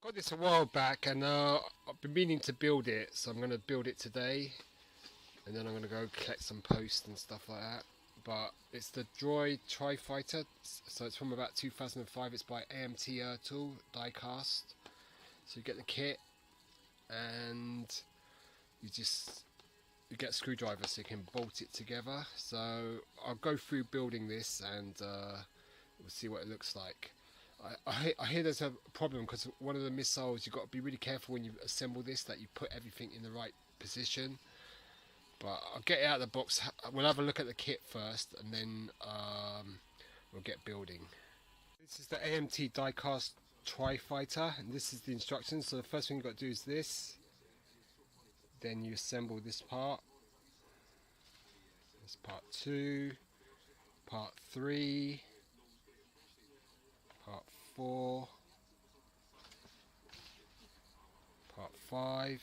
Got this a while back, and I've been meaning to build it, so I'm going to build it today, and then I'm going to go collect some posts and stuff like that. But it's the Droid Trifighter, so it's from about 2005. It's by Amt Ertl Diecast. So you get the kit, and you get a screwdriver so you can bolt it together. So I'll go through building this, and we'll see what it looks like. I hear there's a problem because one of the missiles, you've got to be really careful when you assemble this that you put everything in the right position. But I'll get it out of the box. We'll have a look at the kit first, and then we'll get building. This is the Amt Diecast Trifighter, and this is the instructions. So the first thing you've got to do is this. Then you assemble this part. This part 2, part 3, part 4, part 5,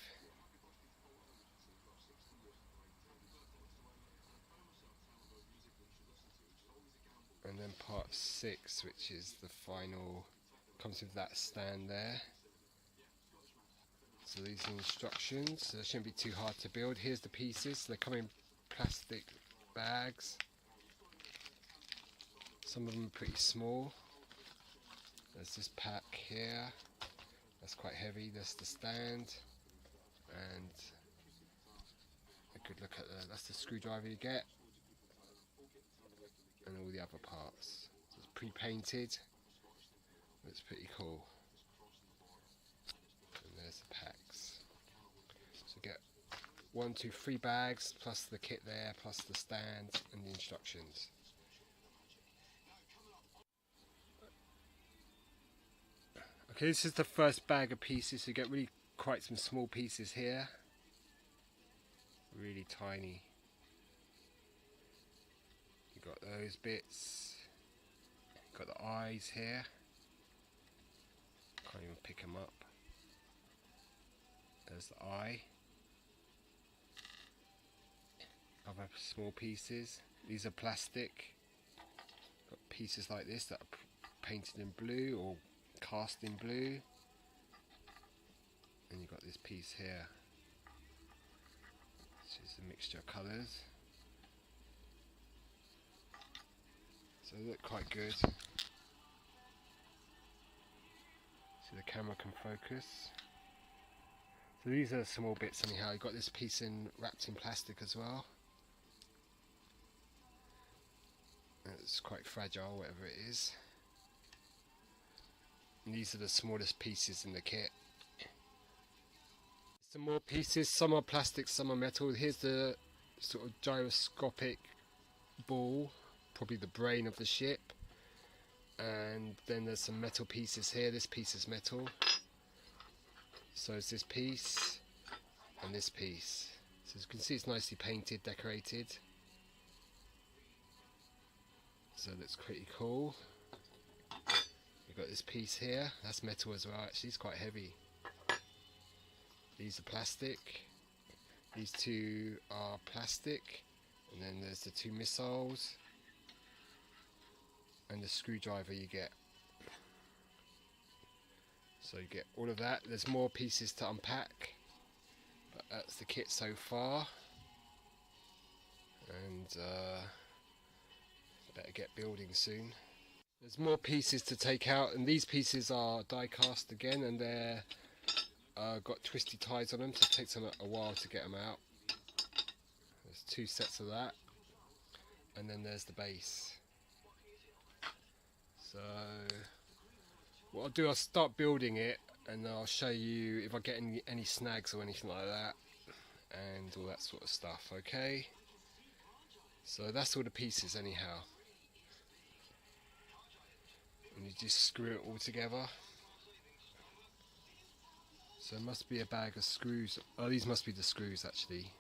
and then part 6, which is the final, comes with that stand there. So these are the instructions, so they shouldn't be too hard to build. Here's the pieces, they come in plastic bags. Some of them are pretty small. There's this pack here, that's quite heavy. That's the stand, and a good look at that's the screwdriver you get, and all the other parts. So it's pre-painted, it's pretty cool. And there's the packs. So you get 1, 2, 3 bags, plus the kit there, plus the stand and the instructions. Okay, this is the first bag of pieces. So you get really quite some small pieces here. Really tiny. You got those bits. Got the eyes here. Can't even pick them up. There's the eye. Other small pieces. These are plastic. Got pieces like this that are painted in blue or cast in blue, and you've got this piece here, which is a mixture of colours, so they look quite good. So the camera can focus. So these are the small bits anyhow. You've got this piece wrapped in plastic as well. It's quite fragile, whatever it is. And these are the smallest pieces in the kit. Some more pieces, some are plastic, some are metal. Here's the sort of gyroscopic ball, probably the brain of the ship. And then there's some metal pieces here. This piece is metal. So it's this piece and this piece. So as you can see, it's nicely painted, decorated. So it looks pretty cool. Got this piece here, that's metal as well. Actually, it's quite heavy. These are plastic. These two are plastic, and then there's the 2 missiles and the screwdriver you get. So you get all of that. There's more pieces to unpack, but that's the kit so far, and better get building soon. There's more pieces to take out, and these pieces are die cast again, and they're got twisty ties on them, so it takes them a while to get them out. There's 2 sets of that, and then there's the base. So what I'll do, I'll start building it, and I'll show you if I get any snags or anything like that, and all that sort of stuff. Okay, so that's all the pieces anyhow. And you just screw it all together. So it must be a bag of screws. Oh, these must be the screws actually.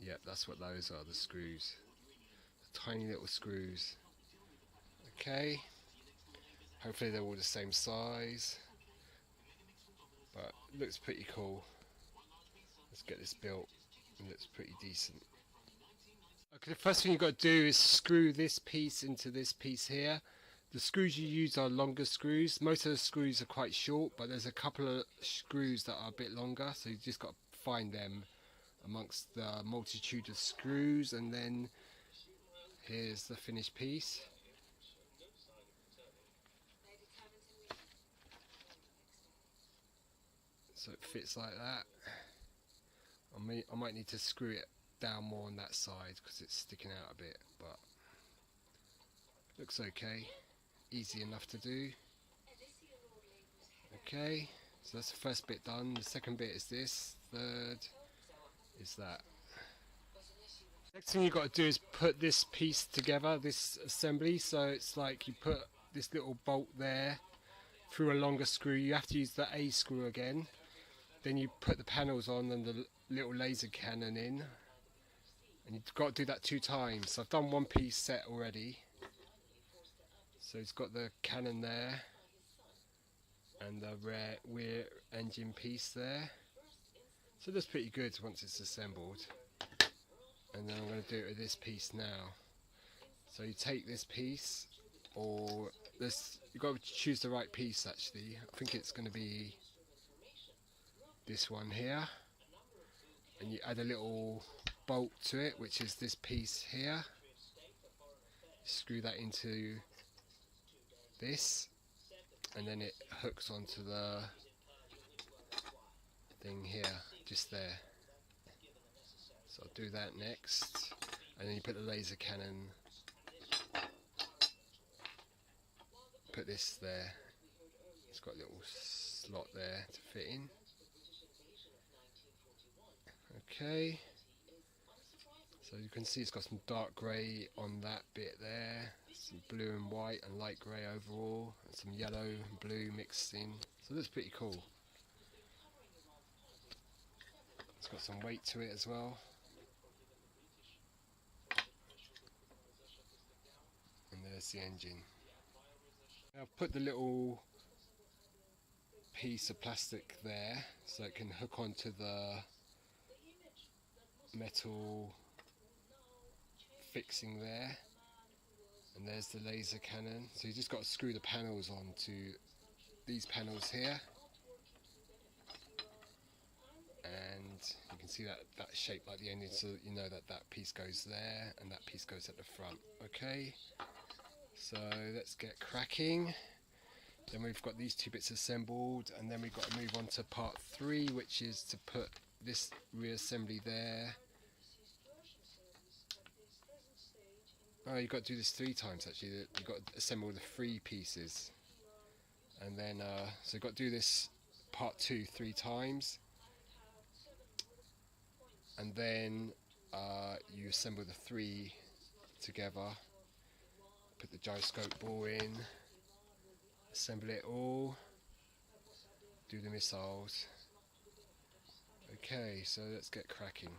Yep, that's what those are, the screws. The tiny little screws. Okay. Hopefully they're all the same size. But it looks pretty cool. Let's get this built. It looks pretty decent. Okay, the first thing you've got to do is screw this piece into this piece here. the screws you use are longer screws. Most of the screws are quite short, but there's a couple of screws that are a bit longer, so you just got to find them amongst the multitude of screws. And then here's the finished piece. So it fits like that. I might need to screw it down more on that side because it's sticking out a bit, but looks okay. Easy enough to do. Okay, so that's the first bit done. The second bit is this. Third is that. Next thing you've got to do is put this piece together, this assembly. So it's like you put this little bolt there through a longer screw. You have to use the A screw again. Then you put the panels on and the little laser cannon in. And you've got to do that 2 times. So I've done one piece set already. So it's got the cannon there and the rear engine piece there. So that's pretty good once it's assembled. And then I'm going to do it with this piece now. So you take this piece, or this, you've got to choose the right piece actually. I think it's going to be this one here. And you add a little bolt to it, which is this piece here. Screw that into this, and then it hooks onto the thing here, just there. So I'll do that next, and then you put the laser cannon, put this there. It's got a little slot there to fit in. Okay, so you can see it's got some dark grey on that bit there, some blue and white and light grey overall, and some yellow and blue mixed in. So that's pretty cool. It's got some weight to it as well. And there's the engine. I've put the little piece of plastic there so it can hook onto the metal fixing there, and there's the laser cannon. So you just got to screw the panels onto these panels here, and you can see that shape like the engine, so that you know that that piece goes there and that piece goes at the front. Okay, so let's get cracking. Then we've got these 2 bits assembled, and then we've got to move on to part 3, which is to put this reassembly there. Oh, you've got to do this 3 times actually. You've got to assemble the 3 pieces, and then so you've got to do this part 2 3 times, and then you assemble the 3 together. Put the gyroscope ball in, assemble it all, do the missiles. Okay, so let's get cracking.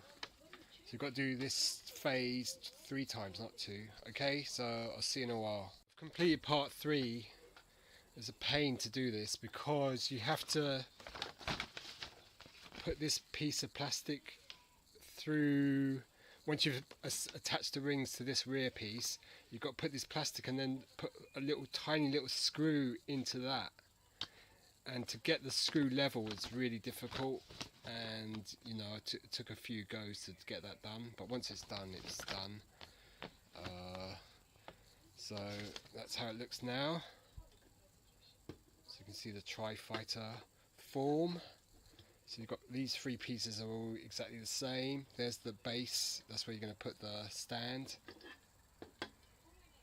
So you've got to do this phase 3 times, not 2. Okay, so I'll see you in a while. I've completed part 3. It's a pain to do this because you have to put this piece of plastic through. Once you've attached the rings to this rear piece, you've got to put this plastic and then put a little tiny little screw into that. And to get the screw level is really difficult, and you know, it took a few goes to get that done, but once it's done, it's done. So that's how it looks now. So you can see the Trifighter form. So you've got these 3 pieces are all exactly the same. There's the base, that's where you're going to put the stand.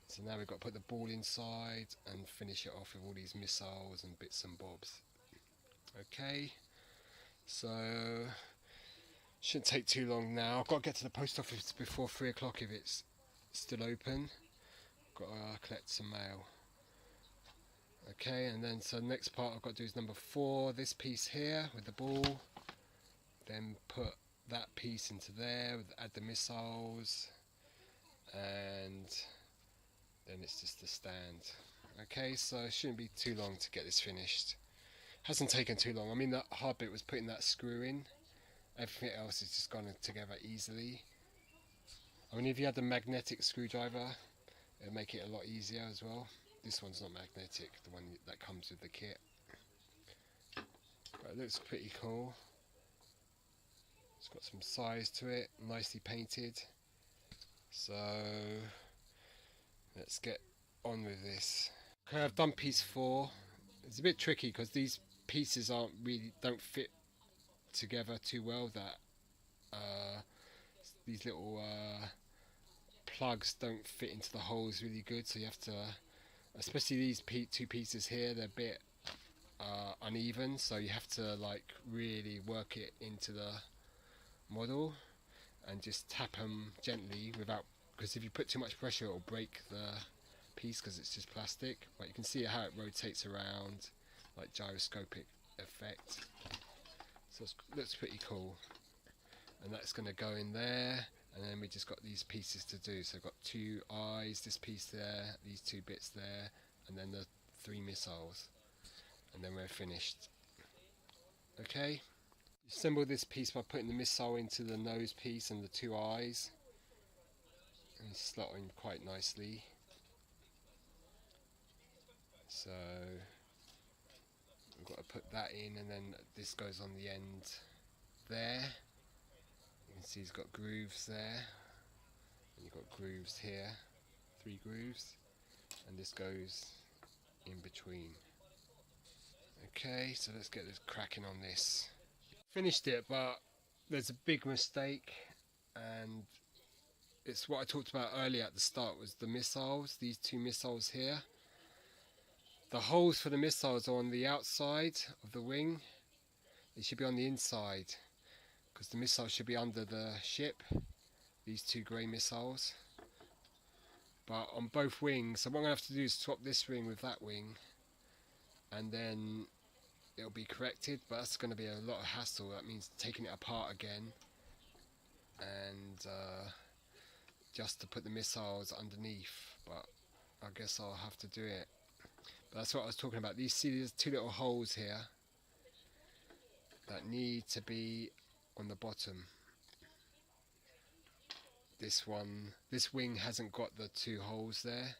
So now we've got to put the ball inside and finish it off with all these missiles and bits and bobs. Okay, so shouldn't take too long now. I've got to get to the post office before 3 o'clock if it's still open. Got to collect some mail. Okay, and then so the next part I've got to do is number 4, this piece here with the ball. Then put that piece into there, add the missiles, and then it's just the stand. Okay, so it shouldn't be too long to get this finished. Hasn't taken too long. I mean, the hard bit was putting that screw in. Everything else has just gone together easily. I mean, if you had the magnetic screwdriver, it'd make it a lot easier as well. this one's not magnetic, the one that comes with the kit. But it looks pretty cool. It's got some size to it, nicely painted. So let's get on with this. Okay, I've done piece 4. It's a bit tricky because these pieces don't fit together too well. These little plugs don't fit into the holes really good, so you have to, especially these two pieces here, they're a bit uneven, so you have to like really work it into the model and just tap them gently because if you put too much pressure it'll break the piece because it's just plastic. But you can see how it rotates around, like gyroscopic effect. So it looks pretty cool. And that's going to go in there, and then we just got these pieces to do. So I've got 2 eyes, this piece there, these 2 bits there, and then the 3 missiles, and then we're finished. Okay, assemble this piece by putting the missile into the nose piece and the 2 eyes, and slot in quite nicely. So we've got to put that in, and then this goes on the end there. You can see it's got grooves there, and you've got grooves here, 3 grooves, and this goes in between. Okay, so let's get this cracking on this. Finished it, but there's a big mistake, and it's what I talked about earlier at the start, was the missiles, these 2 missiles here. The holes for the missiles are on the outside of the wing. They should be on the inside, because the missiles should be under the ship, these 2 grey missiles. But on both wings, so what I'm going to have to do is swap this wing with that wing, and then it'll be corrected, but that's going to be a lot of hassle. That means taking it apart again, and just to put the missiles underneath, but I guess I'll have to do it. But that's what I was talking about. There's 2 little holes here that need to be on the bottom. This wing hasn't got the 2 holes there,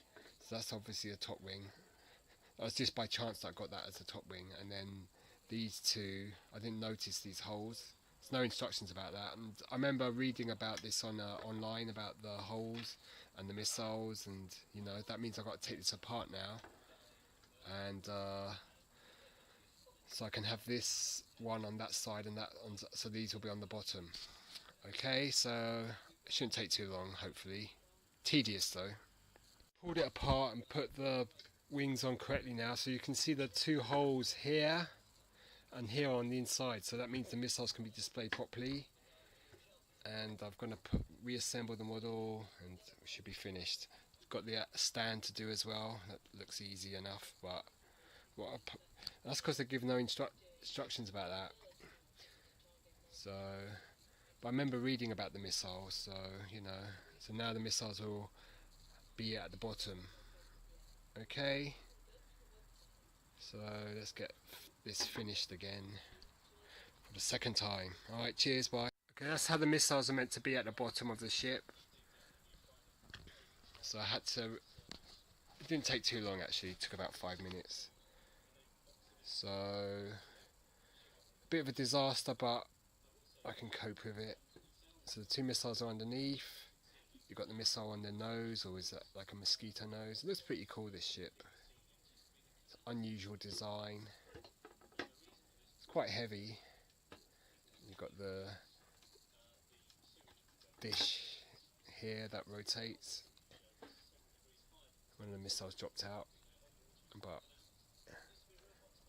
so that's obviously a top wing. That was just by chance that I got that as a top wing, and then these 2, I didn't notice these holes. There's no instructions about that, and I remember reading about this online about the holes and the missiles, and you know, that means I've got to take this apart now, and so I can have this one on that side and that on, so these will be on the bottom. Okay, so it shouldn't take too long, hopefully. Tedious though. Pulled it apart and put the wings on correctly now, so you can see the 2 holes here and here on the inside, so that means the missiles can be displayed properly. And I'm going to reassemble the model, and we should be finished. Got the stand to do as well. That looks easy enough, but that's because they give no instructions about that. So, but I remember reading about the missiles, so you know. So now the missiles will be at the bottom. Okay. So let's get this finished again for the 2nd time. All right, cheers, bye. Okay, that's how the missiles are meant to be at the bottom of the ship. So I had to. It didn't take too long actually. It took about 5 minutes. So a bit of a disaster, but I can cope with it. So the 2 missiles are underneath. You've got the missile on the nose, or is that like a mosquito nose? It looks pretty cool, this ship. It's an unusual design. It's quite heavy. You've got the dish here that rotates. One of the missiles dropped out, but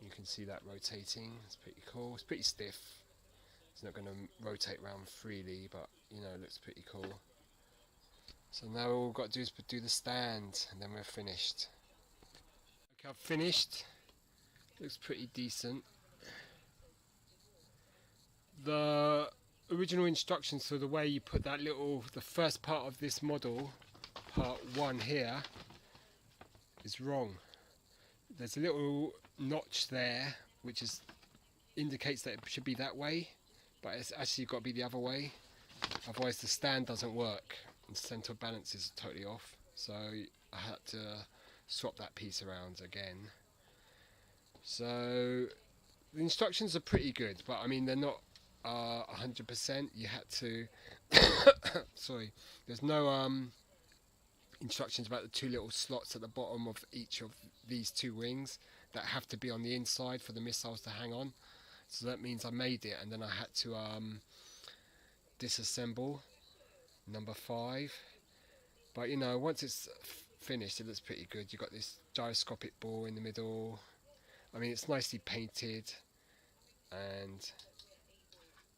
you can see that rotating. It's pretty cool. It's pretty stiff. It's not going to rotate around freely, but you know, it looks pretty cool. So now all we've got to do is do the stand, and then we're finished. Okay, I've finished. Looks pretty decent. The original instructions for the way you put that the first part of this model, part 1 here, is wrong. There's a little notch there which indicates that it should be that way, but it's actually got to be the other way, otherwise the stand doesn't work and the centre of balance is totally off. So I had to swap that piece around again. So the instructions are pretty good, but I mean they're not 100%. You had to sorry, there's no instructions about the two little slots at the bottom of each of these two wings that have to be on the inside for the missiles to hang on. So that means I made it, and then I had to disassemble number 5. But you know, once it's finished, it looks pretty good. You've got this gyroscopic ball in the middle. I mean, it's nicely painted, and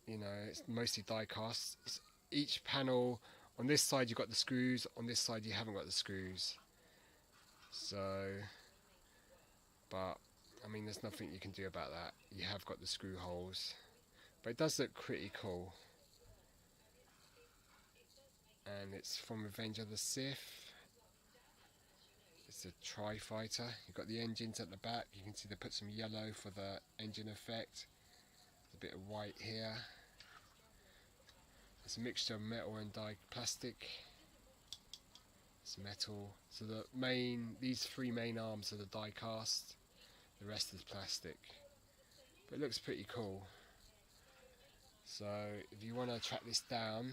you know, it's mostly die cast. Each panel, on this side you've got the screws, on this side you haven't got the screws. So, but I mean, there's nothing you can do about that. You have got the screw holes, but it does look pretty cool. And it's from Revenge of the Sith. It's a Trifighter. You've got the engines at the back. You can see they put some yellow for the engine effect. There's a bit of white here. It's a mixture of metal and plastic. It's metal. So these 3 main arms are the die cast. The rest is plastic. But it looks pretty cool. So if you want to track this down,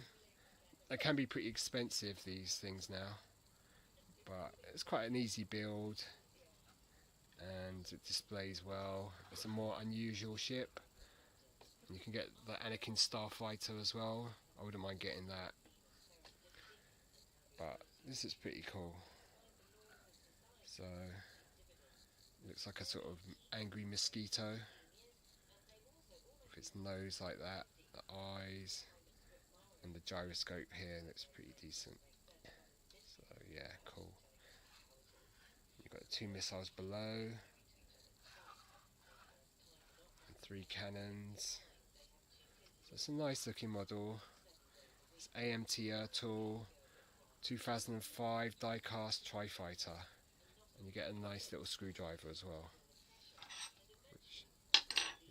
they can be pretty expensive, these things now. But it's quite an easy build, and it displays well. It's a more unusual ship. And you can get the Anakin Starfighter as well. I wouldn't mind getting that. But this is pretty cool. So it looks like a sort of angry mosquito with its nose like that, the eyes, and the gyroscope here looks pretty decent. So yeah, cool. You've got 2 missiles below and 3 cannons. So it's a nice looking model. It's Amt Ertl 2005 Diecast Trifighter, and you get a nice little screwdriver as well, which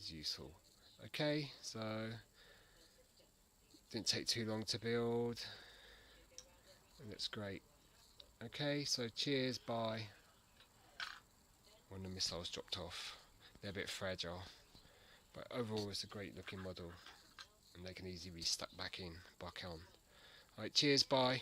is useful. Okay, so didn't take too long to build. It looks great. Okay, so cheers, bye. When the missiles dropped off, they're a bit fragile, but overall it's a great looking model, and they can easily be stuck back on. Alright, cheers, bye.